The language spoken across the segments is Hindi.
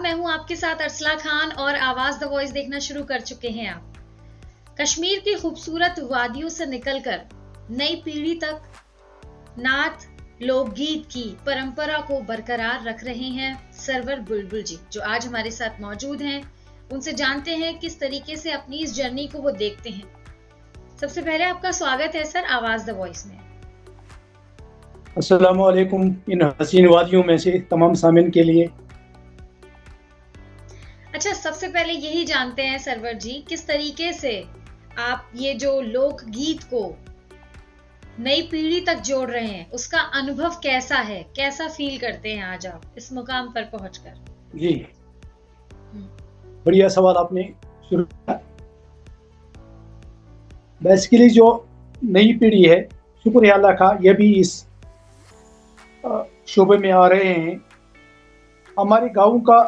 मैं हूं आपके साथ अरसला खान और आवाज द वॉइस देखना शुरू कर चुके हैं आप। कश्मीर की खूबसूरत वादियों से निकलकर नई पीढ़ी तक नात लोकगीत की परंपरा को बरकरार रख रहे हैं सरवर बुलबुल जी, जो आज हमारे साथ मौजूद हैं। उनसे जानते हैं किस तरीके से अपनी इस जर्नी को वो देखते हैं। सबसे पहले आपका स्वागत है सर आवाज द वॉइस में। अस्सलाम वालेकुम इन हसीन वादियों में से तमाम सामिन के लिए। अच्छा, सबसे पहले यही जानते हैं सरवर जी, किस तरीके से आप ये जो लोक गीत को नई पीढ़ी तक जोड़ रहे हैं, उसका अनुभव कैसा है, कैसा फील करते हैं आज आप इस मुकाम पर पहुंचकर? जी, बढ़िया सवाल आपने शुरू किया। बेसिकली जो नई पीढ़ी है, शुक्र है अल्लाह का, ये भी इस शोबे में आ रहे हैं। हमारे गांव का,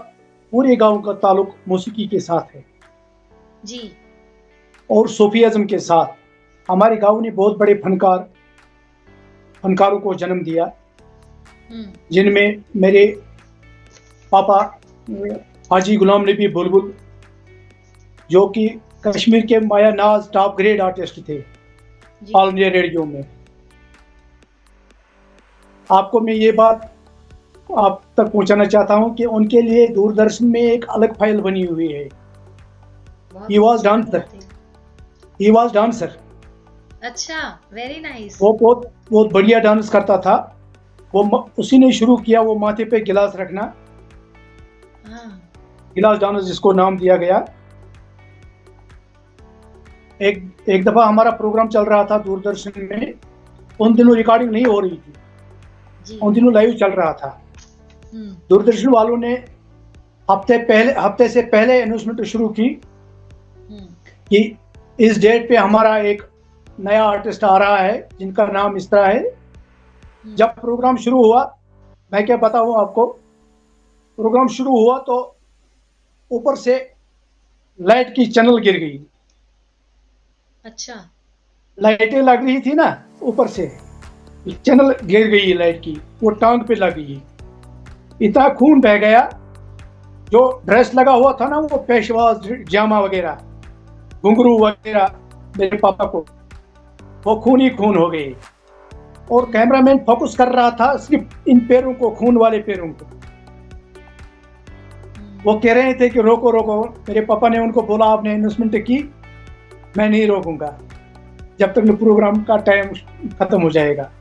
पूरे गांव का ताल्लुक मौसीकी के साथ है जी, और सूफीज़्म के साथ। हमारे गांव ने बहुत बड़े फनकारों को जन्म दिया, जिनमें मेरे पापा हाजी गुलाम नबी बुलबुल, जो कि कश्मीर के माया नाज टॉप ग्रेड आर्टिस्ट थे ऑल इंडिया रेडियो में। आपको मैं ये बात आप तक पहुंचाना चाहता हूं कि उनके लिए दूरदर्शन में एक अलग फाइल बनी हुई है। He was dancer. अच्छा, वेरी नाइस। वो बहुत बढ़िया डांस करता था। वो उसी ने शुरू किया वो माथे पे गिलास रखना, गिलास डांस जिसको नाम दिया गया। एक दफा हमारा प्रोग्राम चल रहा था दूरदर्शन में। उन दिनों रिकॉर्डिंग नहीं हो रही थी, उन दिनों लाइव चल रहा था। दूरदर्शन वालों ने हफ्ते से पहले अनाउंसमेंट शुरू की कि इस डेट पे हमारा एक नया आर्टिस्ट आ रहा है जिनका नाम इस तरह है। जब प्रोग्राम शुरू हुआ, मैं क्या बताऊं आपको, प्रोग्राम शुरू हुआ तो ऊपर से लाइट की चैनल गिर गई। अच्छा, लाइटें लग रही थी ना, ऊपर से चैनल गिर गई लाइट की, वो टांग पे लग गई। इतना खून बह गया। जो ड्रेस लगा हुआ था ना, वो पेशवाज जामा वगैरह, घुंघरू वगैरह, मेरे पापा को वो खून ही खून हो गए। और कैमरामैन फोकस कर रहा था सिर्फ इन पैरों को, खून वाले पैरों को। वो कह रहे थे कि रोको रोको। मेरे पापा ने उनको बोला, आपने अनाउंसमेंट की, मैं नहीं रोकूंगा जब तक प्रोग्राम का टाइम खत्म हो जाएगा।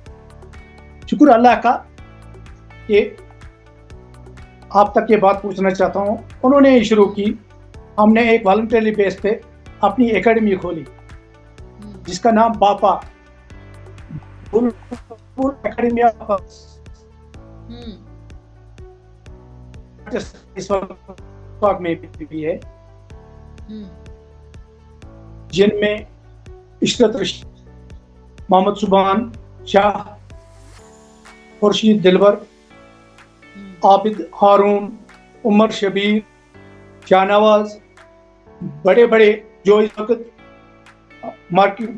शुक्र अल्लाह का कि आप तक ये बात पूछना चाहता हूँ। उन्होंने ही शुरू की। हमने एक वॉलंटरी बेस पे अपनी एकेडमी खोली जिसका नाम बापा बुलबुल एकेडमी इस वक्त में भी है, जिनमें इशरत रशीद, मोहम्मद सुबहान शाह, खुर्शीद दिलवर, आबिद हारून, उमर शबीर, शाहनवाज, बड़े बड़े जो इस वक्त मार्केट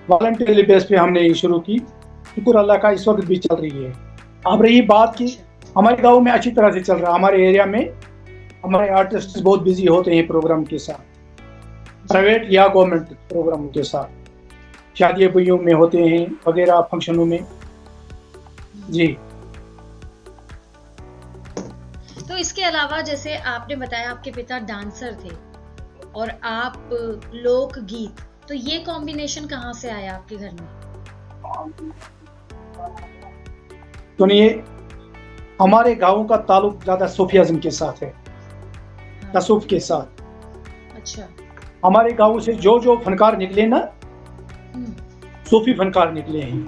वॉलंटियरली बेस पे हमने ये शुरू की। शुक्र अल्लाह का इस वक्त भी चल रही है। अब रही बात की, हमारे गांव में अच्छी तरह से चल रहा है। हमारे एरिया में हमारे आर्टिस्ट बहुत बिजी होते हैं प्रोग्राम के साथ, प्राइवेट या गवर्नमेंट प्रोग्राम के साथ, शादी ब्याहों में होते हैं वगैरह, फंक्शनों में। जी, तो इसके अलावा जैसे आपने बताया आपके पिता डांसर थे और आप लोक गीत, तो ये कॉम्बिनेशन कहाँ से आया आपके घर में? सुनिए, हमारे गांव का ताल्लुक ज्यादा सूफीज़्म के साथ है, तसव्वुफ के साथ। अच्छा, हमारे गांव से जो फनकार निकले ना, सूफी फनकार निकले हैं,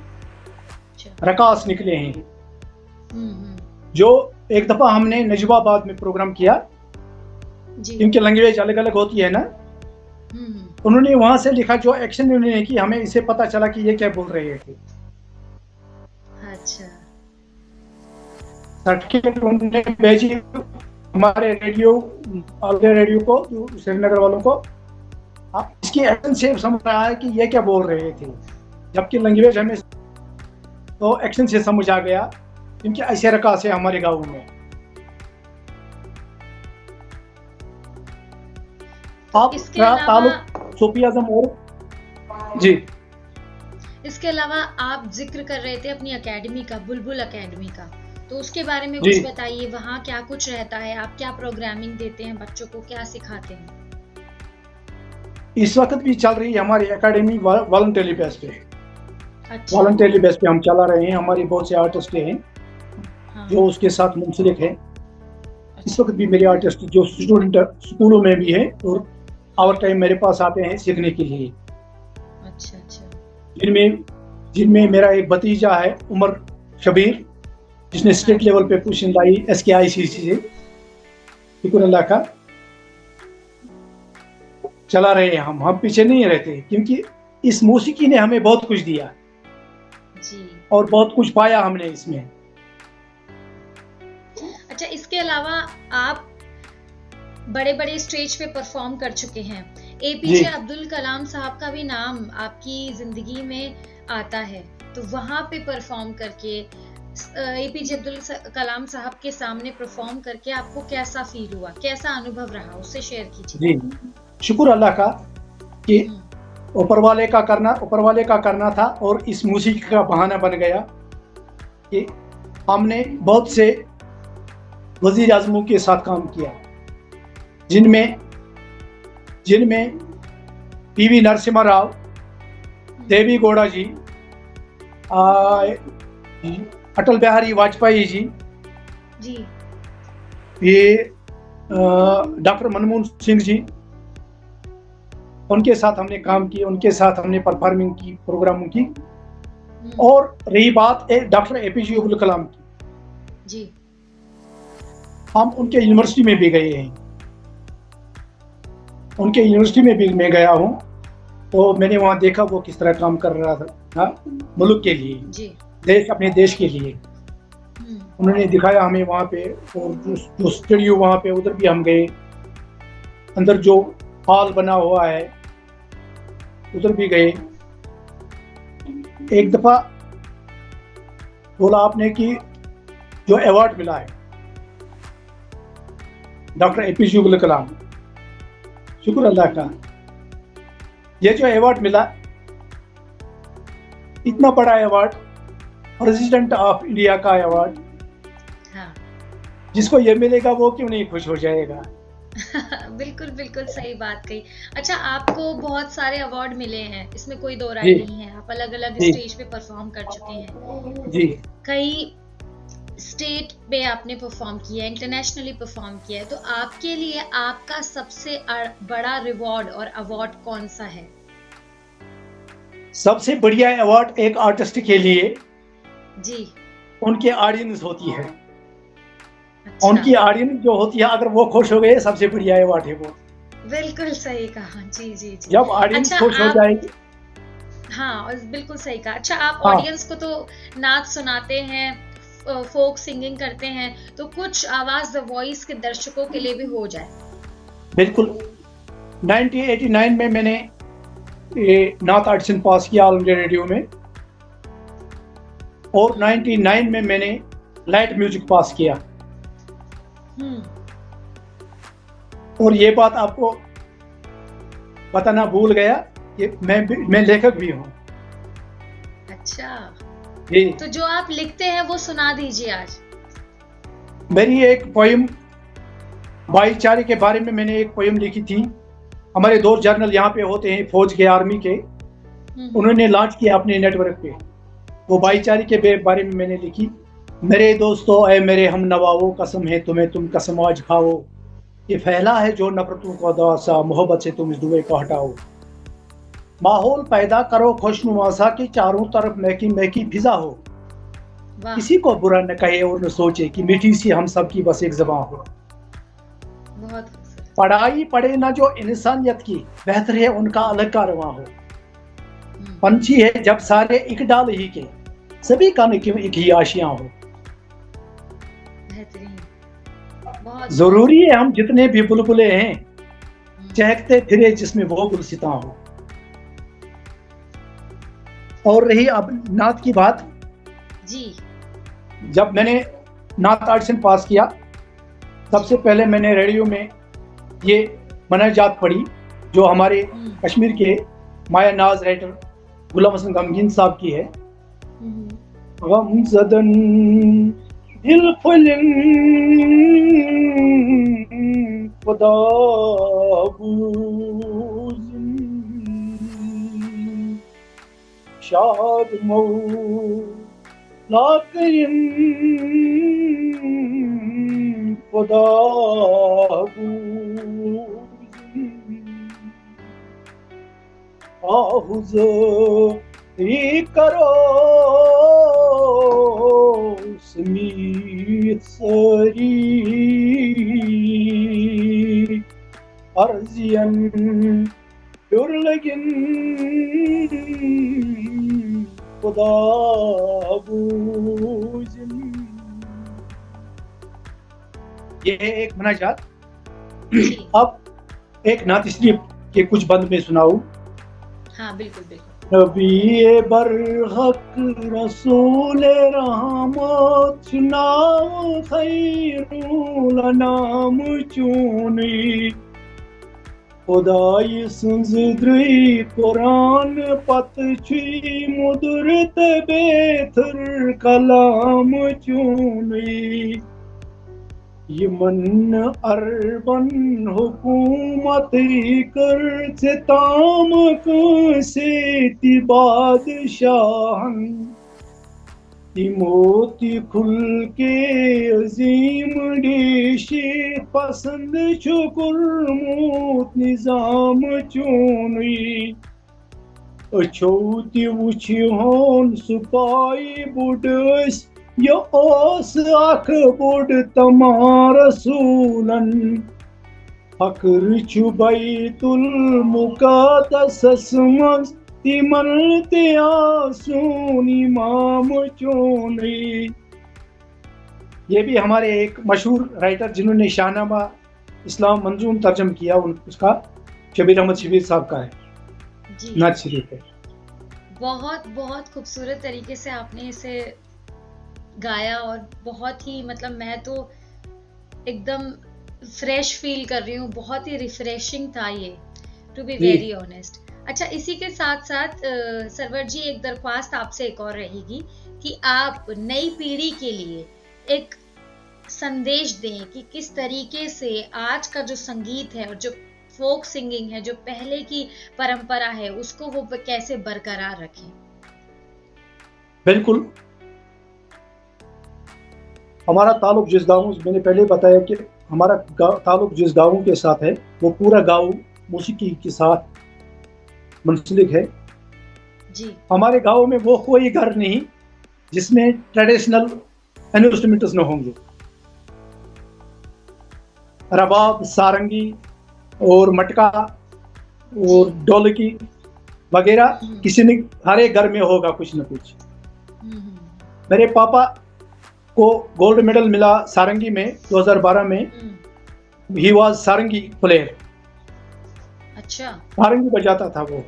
रकास निकले हैं। जो एक दफा हमने नजबाबाद में प्रोग्राम किया, क्योंकि लैंग्वेज अलग अलग होती है ना, उन्होंने वहां से लिखा, जो एक्शन उन्होंने की, हमें इससे पता चला कि ये क्या बोल रहे थे। अच्छा, सर्टिफिकेट उन्होंने भेजी हमारे रेडियो को, श्रीनगर वालों को। इसकी एक्शन से समझ रहा है कि ये क्या बोल रहे थे, जबकि लैंग्वेज हमें तो एक्शन से समझ आ गया, क्योंकि ऐसे रखा से हमारे गाँव में। आप इसके अलावा सूफी आजम और जी, इसके अलावा आप जिक्र कर रहे थे अपनी एकेडमी का, बुलबुल एकेडमी का, तो उसके बारे में जी। कुछ बताइए। वहाँ क्या कुछ रहता है, आप क्या प्रोग्रामिंग देते हैं, बच्चों को क्या सिखाते हैं? इस वक्त भी चल रही है हमारी एकेडमी वॉलंटरी बेस पे। अच्छा। वॉलंटरी बेस पे हम चला रहे हैं। हमारे बहुत से आर्टिस्ट हैं हाँ। जो उसके साथ मुंसलिक हैं। अच्छा। इस वक्त भी मेरे आर्टिस्ट जो स्टूडेंट स्कूलों में भी है और आवर टाइम मेरे पास आते हैं सीखने के लिए। अच्छा अच्छा। जिनमें मेरा एक भतीजा है उमर शबीर, जिसने स्टेट लेवल पे पोजीशन लाई SKICC से। शुक्र अल्लाह का, चला रहे हैं हम पीछे नहीं रहते, क्योंकि इस मौसीकी ने हमें बहुत कुछ दिया जी। और बहुत कुछ पाया हमने इसमें। अच्छा, इसके अलावा आप बड़े बड़े स्टेज पे परफॉर्म कर चुके हैं। APJ अब्दुल कलाम साहब का भी नाम आपकी जिंदगी में आता है, तो वहां पे परफॉर्म करके APJ अब्दुल कलाम साहब के सामने परफॉर्म करके आपको कैसा फील हुआ, कैसा अनुभव रहा, उससे शेयर कीजिए। जी, शुक्र अल्लाह का कि ऊपर वाले का करना था और इस मौसीकी का बहाना बन गया कि हमने बहुत से वजीर आजमों के साथ काम किया, जिनमें PV नरसिम्हा राव, देवी गौड़ा जी, अटल बिहारी वाजपेयी जी, ये डॉक्टर मनमोहन सिंह जी, उनके साथ हमने काम किया, उनके साथ हमने परफॉर्मिंग की, प्रोग्रामों की। और रही बात डॉक्टर APJ अब्दुल कलाम की जी, हम उनके यूनिवर्सिटी में भी गए हैं। उनके यूनिवर्सिटी में भी मैं गया हूँ, तो मैंने वहाँ देखा वो किस तरह काम कर रहा था मुल्क के लिए जी, अपने देश के लिए। उन्होंने दिखाया हमें वहाँ पे, और जो स्टूडियो वहाँ पे उधर भी हम गए, अंदर जो हॉल बना हुआ है उधर भी गए। एक दफा बोला आपने कि जो अवार्ड मिला है डॉक्टर APJ अब्दुल कलाम, शुक्र अल्लाह का, ये जो अवार्ड मिला, इतना बड़ा अवार्ड, प्रेसिडेंट ऑफ इंडिया का अवार्ड, हाँ। जिसको ये मिलेगा वो क्यों नहीं खुश हो जाएगा। बिल्कुल बिल्कुल सही बात कही। अच्छा, आपको बहुत सारे अवार्ड मिले हैं, इसमें कोई दो राय नहीं है। आप अलग अलग स्टेज पे परफॉर्म कर चुके हैं जी। कई स्टेट पे आपने परफॉर्म किया है, इंटरनेशनली परफॉर्म किया है, तो आपके लिए आपका सबसे बड़ा रिवॉर्ड और अवार्ड कौन सा है? सबसे बढ़िया अवार्ड एक आर्टिस्ट के लिए जी, उनकी ऑडियंस होती है। अच्छा। उनकी ऑडियंस जो होती है, अगर वो खुश हो गए, सबसे बढ़िया अवार्ड है वो। बिल्कुल सही कहा। जी जी जी। जब ऑडियंस खुश हो जाएगी। हाँ, बिल्कुल सही कहा। अच्छा, आप ऑडियंस को तो नाच सुनाते हैं, फोक सिंगिंग करते हैं, तो कुछ आवाज द वॉइस के दर्शकों के लिए भी हो जाए। बिल्कुल। 1989 में मैंने नाथ ऑडिशन पास किया ऑल इंडिया रेडियो में, और 99 में मैंने लाइट म्यूजिक पास किया। और ये बात आपको बताना भूल गया कि मैं लेखक भी हूँ। अच्छा जी। तो जो आप लिखते हैं वो सुना दीजिए आज। मेरी एक पोयम भाईचारे के बारे में मैंने एक पोयम लिखी थी। हमारे 2 जर्नल यहाँ पे होते हैं फौज के, आर्मी के, उन्होंने लॉन्च किया अपने नेटवर्क पे। वो भाईचारे के बारे में मैंने लिखी। मेरे दोस्तों, ऐ मेरे हम नवाओं, कसम है तुम्हें, तुम कसम आज खाओ। ये फैला है जो नफरतों का दासा, मोहब्बत से तुम इस दुए को हटाओ। माहौल पैदा करो खुशनुमा सा कि चारों तरफ महकी महकी फिजा हो। किसी को बुरा न कहे और न सोचे कि मीठी सी हम सब की बस एक ज़बान हो। बहुत पढ़ाई पढ़े ना जो इंसानियत की, बेहतर है उनका अलग कारवां हो। पंछी है जब सारे एक डाल ही के, सभी का एक ही आशियां हो। जरूरी है हम जितने भी बुलबुले हैं, चहकते फिरे जिसमें वो गुलसिता हो। और रही अब नात की बात जी। जब मैंने नात ऑडिशन पास किया, सबसे पहले मैंने रेडियो में ये मनाजात पढ़ी जो हमारे कश्मीर के माया नाज राइटर गुलाम हसन गमगीन साहब की है। गम ज़दन दिल फलन खुदा बूज़िन शाद मौला करीम खुदा आहुज़री करो समीत सरी अर्जियन युरलगिन खुदा बूज़िन। ये एक मुनाजात। अब एक नात शरीफ के कुछ बंद में सुनाऊं। हाँ बिल्कुल बिल्कुल। नबी बरहक रसूल रहमत चुनाव खैरुल अनाम चुनी खुदाई सुंदरी कुरान पत छुई मुदरत बेथर कलाम चुनी यमन अरबन हुकूमत कर से ताम से बादशाहन मोती खुल के अजीम देशी पसंद शुकुर मोत निजाम चुनी अछौती उछी होन सुपाई बुडस यो ओस अख बुड तमार रसूलन फकर छु बैतुल मुक़द्दस मज तिमन ते आसून इमाम चुनी। ये भी हमारे एक मशहूर राइटर जिन्होंने शाहनामा इस्लाम मंजूम तर्जम किया, उसका शबीर अहमद शबीर साहब का है नात शरीफ है। बहुत बहुत खूबसूरत तरीके से आपने इसे गाया और बहुत ही मतलब मैं तो एकदम फ्रेश फील कर रही हूँ। बहुत ही रिफ्रेशिंग था ये, टू बी वेरी ऑनेस्ट। अच्छा, इसी के साथ साथ सरवर जी एक दरख्वास्त आपसे एक और रहेगी कि आप नई पीढ़ी के लिए एक संदेश दें कि किस तरीके से आज का जो संगीत है और जो फोक सिंगिंग है, जो पहले की परंपरा है, उसको वो कैसे बरकरार रखें। बिल्कुल, हमारा ताल्लुक जिस गाँव, मैंने पहले बताया कि हमारा ताल्लुक जिस गाँव के साथ है वो पूरा गाँव मौसीकी के साथ मुंसलिक है जी। हमारे गाँव में वो कोई घर नहीं जिसमें ट्रेडिशनल इंस्ट्रूमेंट्स न होंगे। रबाब, सारंगी और मटका और ढोलकी वगैरह किसी ने हर एक घर में होगा कुछ न कुछ। मेरे पापा को गोल्ड मेडल मिला सारंगी में 2012 में। He was sarangi player. अच्छा, सारंगी बजाता था वो।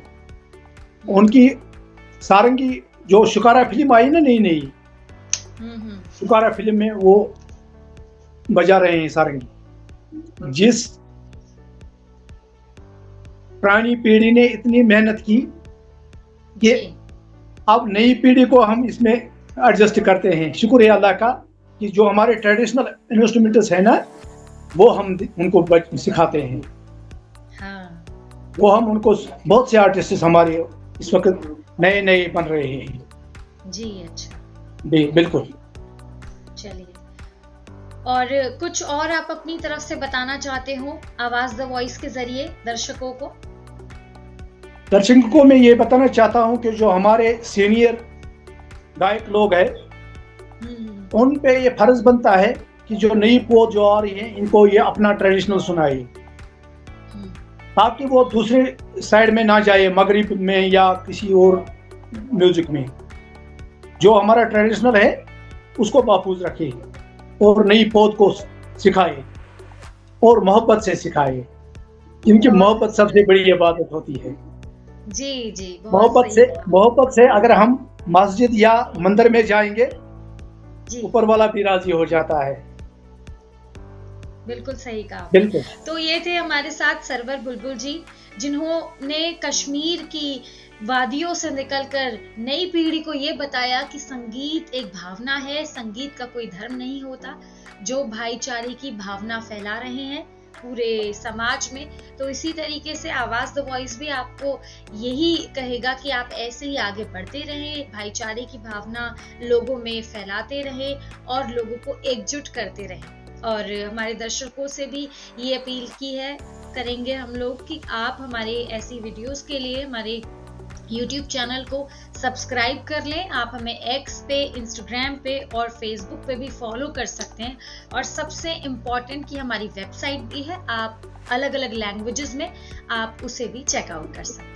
उनकी सारंगी जो शुकारा फिल्म आई ना, नई शुकारा फिल्म में वो बजा रहे हैं सारंगी। जिस पुरानी पीढ़ी ने इतनी मेहनत की कि अब नई पीढ़ी को हम इसमें एडजस्ट करते हैं। शुक्र है अल्लाह का कि जो हमारे ट्रेडिशनल इंस्ट्रूमेंट्स है ना, वो हम उनको सिखाते हैं। हाँ। वो हम उनको, बहुत से आर्टिस्ट हमारे इस वक्त नए नए बन रहे हैं जी। अच्छा, बिल्कुल। चलिए, और कुछ और आप अपनी तरफ से बताना चाहते हो आवाज द वॉइस के जरिए दर्शकों को? दर्शकों में ये बताना चाहता हूँ कि जो हमारे सीनियर गायक लोग हैं, उन पे ये फर्ज बनता है कि जो नई पोत जो आ रही है इनको ये अपना ट्रेडिशनल सुनाए, ताकि वो दूसरे साइड में ना जाए, मगरिब में या किसी और म्यूजिक में। जो हमारा ट्रेडिशनल है उसको महफूज रखे और नई पोत को सिखाए और मोहब्बत से सिखाए, क्योंकि मोहब्बत सबसे बड़ी इबादत होती है। जी जी, मोहब्बत से अगर हम मस्जिद या मंदिर में जाएंगे, ऊपर वाला भी राजी हो जाता है। बिल्कुल सही कहा। बिल्कुल। तो ये थे हमारे साथ सरवर बुलबुल जी, जिन्होंने कश्मीर की वादियों से निकलकर नई पीढ़ी को ये बताया कि संगीत एक भावना है, संगीत का कोई धर्म नहीं होता, जो भाईचारे की भावना फैला रहे हैं पूरे समाज में। तो इसी तरीके से आवाज द वॉइस भी आपको यही कहेगा कि आप ऐसे ही आगे बढ़ते रहें, भाईचारे की भावना लोगों में फैलाते रहें और लोगों को एकजुट करते रहें। और हमारे दर्शकों से भी ये अपील करेंगे हम लोग कि आप हमारे ऐसी वीडियोस के लिए हमारे YouTube चैनल को सब्सक्राइब कर लें। आप हमें X पे, Instagram पे और Facebook पे भी फॉलो कर सकते हैं। और सबसे इम्पोर्टेंट कि हमारी वेबसाइट भी है, आप अलग अलग लैंग्वेजेस में आप उसे भी चेकआउट कर सकते हैं।